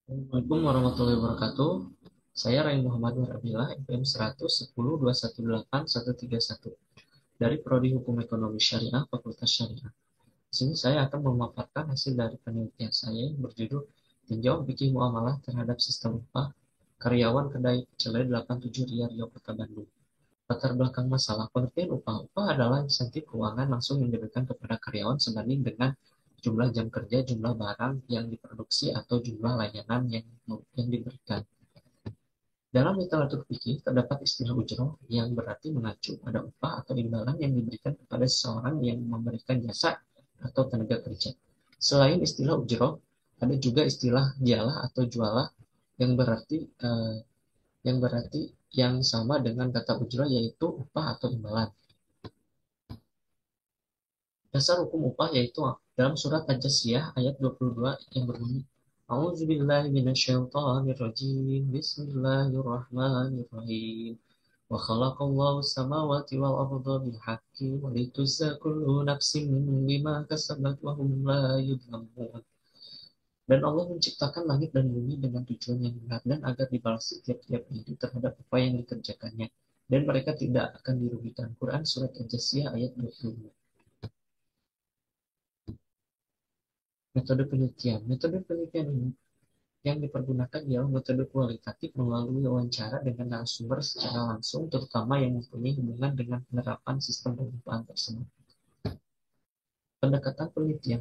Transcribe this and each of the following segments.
Assalamualaikum warahmatullahi wabarakatuh. Saya Rai Muhammad Warabilah, FM 110 218 131 dari Prodi Hukum Ekonomi Syariah Fakultas Syariah. Di sini saya akan memaparkan hasil dari penelitian saya yang berjudul Tinjauan Fikih Muamalah terhadap Sistem Upah Karyawan Kedai Pecel Lele 87 Ria Riau Kota Bandung. Latar belakang masalah pengertian upah. Upah adalah insentif keuangan langsung yang diberikan kepada karyawan sebanding dengan jumlah jam kerja, jumlah barang yang diproduksi, atau jumlah layanan yang diberikan. Dalam literatur fikih terdapat istilah ujroh yang berarti mengacu pada upah atau imbalan yang diberikan kepada seseorang yang memberikan jasa atau tenaga kerja. Selain istilah ujroh, ada juga istilah jalah atau jualah yang berarti eh, yang berarti yang sama dengan kata ujroh, yaitu upah atau imbalan. Dasar hukum upah yaitu dalam surat Al-Jasiyah ayat 22 yang berbunyi A'udzubillahi minasyaitonirrajim. Bismillahirrahmanirrahim. Wa khalaqallahu samawati wal arda bil haqqi wa litujza kullu nafsin bima kasabat wa hum la yudhlamun. Dan Allah menciptakan langit dan bumi dengan tujuan yang benar dan agar dibalas setiap-tiap diri terhadap apa yang dikerjakannya. Dan mereka tidak akan dirugikan. Quran Surat Al-Jasiyah ayat 22. Metode penelitian. Metode penelitian ini yang dipergunakan ialah metode kualitatif melalui wawancara dengan narasumber secara langsung, terutama yang mempunyai hubungan dengan penerapan sistem pengupahan tersebut. Pendekatan penelitian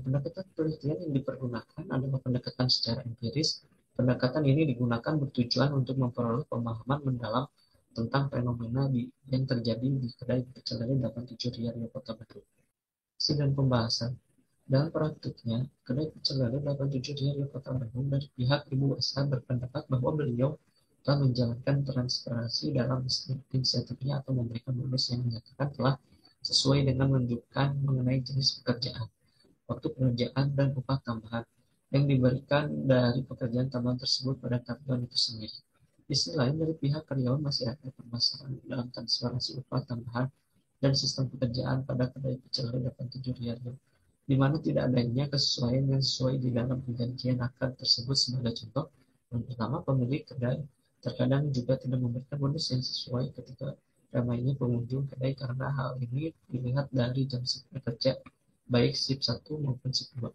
yang dipergunakan adalah pendekatan secara empiris. Pendekatan ini digunakan bertujuan untuk memperoleh pemahaman mendalam tentang fenomena yang terjadi di kedai pecel lele 87 Riau Kota Bandung. Dan pembahasan. Dalam praktiknya, kedai pecel lele 87 Riau Kota Bandung dari pihak Ibu SA berpendapat bahwa beliau telah menjalankan transparansi dalam insentifnya atau memberikan bonus yang menyatakan telah sesuai dengan menunjukkan mengenai jenis pekerjaan, waktu pengerjaan, dan upah tambahan yang diberikan dari pekerjaan tambahan tersebut pada karyawan itu sendiri. Di sisi lain, dari pihak karyawan masih ada permasalahan dalam transparansi upah tambahan dan sistem pekerjaan pada kedai pecel lele 87 Riau, di mana tidak adanya kesesuaian yang sesuai di dalam perjanjian akad tersebut. Sebagai contoh, yang pertama, pemilik kedai terkadang juga tidak memberikan bonus yang sesuai ketika ramainya pengunjung kedai karena hal ini dilihat dari jam kerja baik shift 1 maupun shift 2.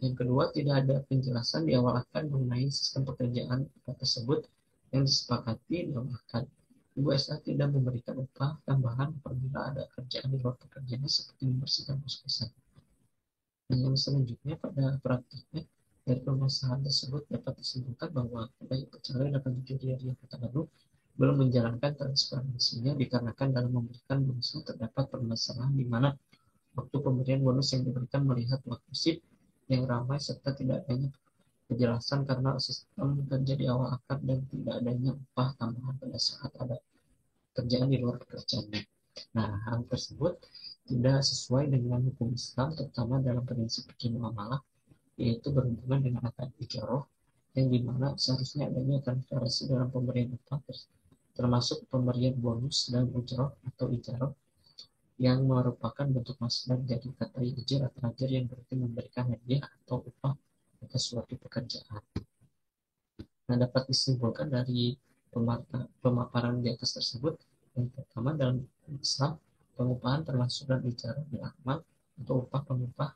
Yang kedua, tidak ada penjelasan di awal akad mengenai sistem pekerjaan tersebut yang disepakati dalam akad. Ibu SA tidak memberikan upah tambahan apabila ada kerjaan di luar pekerjaannya seperti membersihkan kos-kosan. Dan yang selanjutnya, pada praktiknya, dari permasalahan tersebut dapat disimpulkan bahwa kedai pecel lele 87 di Kota Bandung belum menjalankan transparansinya dikarenakan dalam memberikan bonus terdapat permasalahan di mana waktu pemberian bonus yang diberikan melihat waktu shift yang ramai serta tidak adanya kejelasan karena sistem kerja di awal akad dan tidak adanya upah tambahan pada saat ada kerjaan di luar pekerjaannya. Nah, hal tersebut tidak sesuai dengan hukum Islam, terutama dalam prinsip fikih muamalah, yaitu berhubungan dengan akad ijarah, yang dimana seharusnya adanya transparansi dalam pemberian upah, termasuk pemberian bonus dan ujroh atau ijarah, yang merupakan bentuk masdar dari kata ijir atau ajar yang berarti memberikan hadiah atau upah atas suatu pekerjaan. Nah, dapat disimpulkan dari pemaparan di atas tersebut, yang pertama, dalam Islam, pengupahan termasuk dalam bicara bil amal atau upah pengupah,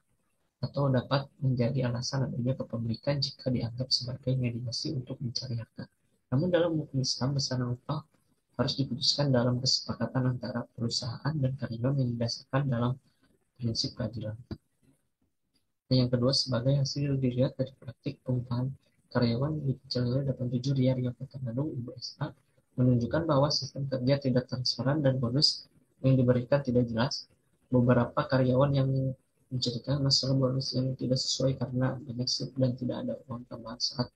atau dapat menjadi alasan adanya kepemilikan jika dianggap sebagai mediasi untuk mencari harta. Namun dalam hukum Islam, besaran upah harus diputuskan dalam kesepakatan antara perusahaan dan karyawan yang didasarkan dalam prinsip keadilan. Dan yang kedua, sebagai hasil dilihat dari praktik pengupahan karyawan di Pecel Lele 87 Riau Kota Bandung, Ibu SA, menunjukkan bahwa sistem kerja tidak transparan dan bonus yang diberikan tidak jelas. Beberapa karyawan yang menceritakan masalah bonus yang tidak sesuai karena banyak shift dan tidak ada uang tambahan saat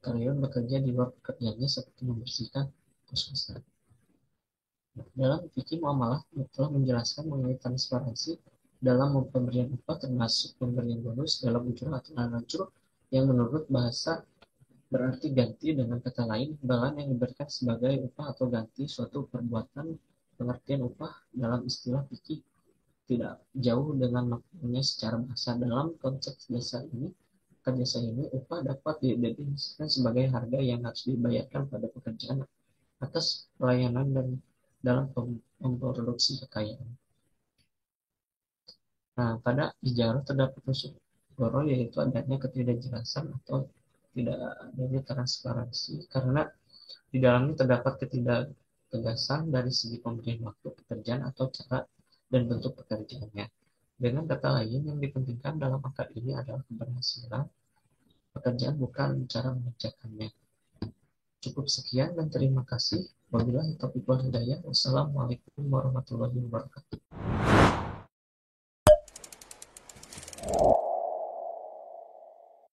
karyawan bekerja di luar pekerjaannya seperti membersihkan kos-kosan. Dalam fikih muamalah telah menjelaskan mengenai transparansi dalam pemberian upah, termasuk pemberian bonus dalam ujung atau lanjur, yang menurut bahasa berarti ganti. Dengan kata lain, imbalan yang diberikan sebagai upah atau ganti suatu perbuatan. Pengertian upah dalam istilah fikih tidak jauh dengan maknanya secara bahasa. Dalam konteks dasar ini, akad jasa ini, upah dapat didefinisikan sebagai harga yang harus dibayarkan pada pekerjaan atas pelayanan dan dalam memproduksi kekayaan. Nah, pada ijarah terdapat unsur goro, yaitu adanya ketidakjelasan atau tidak adanya transparansi, karena di dalamnya terdapat ketidaktegasan dari segi pemberian waktu pekerjaan atau cara dan bentuk pekerjaannya. Dengan kata lain, yang dipentingkan dalam akad ini adalah keberhasilan pekerjaan, bukan cara mengerjakannya. Cukup sekian dan terima kasih. Wabillahi taufiq wal hidayah. Wassalamualaikum warahmatullahi wabarakatuh.